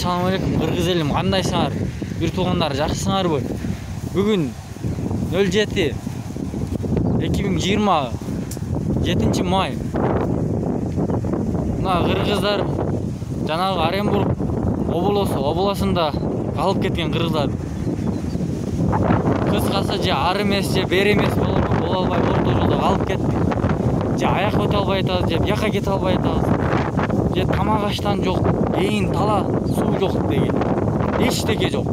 Assalamu alaikum Kırgız elim, kandайсыңар? Bir туғандар, жақсысыңарбы? Бүгін 07-2020 7 май. Мына кыргыздар жанагы Оренбург обласында калып кеткен кыргыздар. Кыскасы же ар эмес, же бери эмес боло албай орто жолдо калып кетти. Же аяк өтө албай атабыз, же бияка кете албай атабыз. Же тамак аштан жок, эйин тала суу жок деген. Эчтеке жок.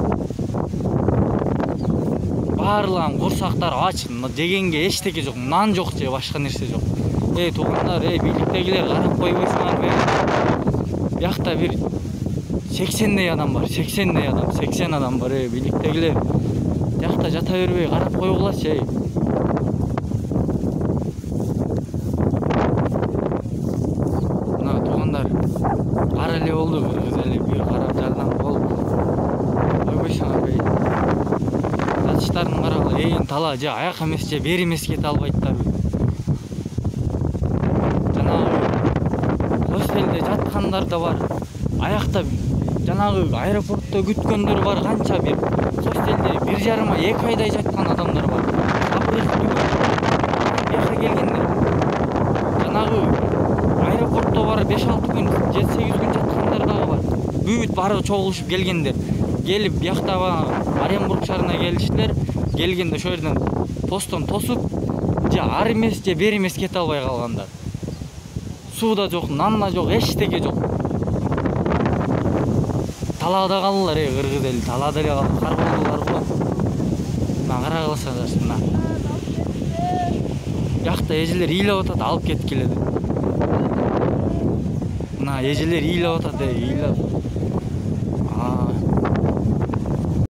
Барлығын курсактар ач, жегенге эчтеке жок, нан жок же башка нерсе жок. Туугандар, бийликтегилер карап койбойсуңарбы? Биякта бир 80 адам бар, 80 адам бар, бийликтегилер. Биякта жата бербей карап койгулачы. Мына туугандар, кара эле болду, кыргыз эли бир карап жардам болуп койбойсуңарбы? Жатыштарын карагыла, эйин тала же аяк эмес, же бери эмес кете албайттарбы? Хостелде жаткандар да бар. Аякта жанагы аэропортто күткөндөр бар, канча бир. Хостелде 1,5-2 айдай жаткан адамдар бар. Бияка келгендер. Жанагы аэропортто бар 5-6 күн, 7-8 күн жаткандар дагы бар. Бүт бары чогулушуп келгендер. Келип биякта Оренбург шаарына келиштилер. Келгенде ошол жерден постон тосуп, же ар эмес, же бери эмес кете албай калгандар. Сууда жок, нанна жок, эчтеке жок. Талаада калдылар, кыргыз эли, талаада эле калып карболдулар го. Мына карагыласаңар, мына. Биякта эжелер ыйлап атат, алып кеткиле деп. Мына эжелер ыйлап атат, ыйлап.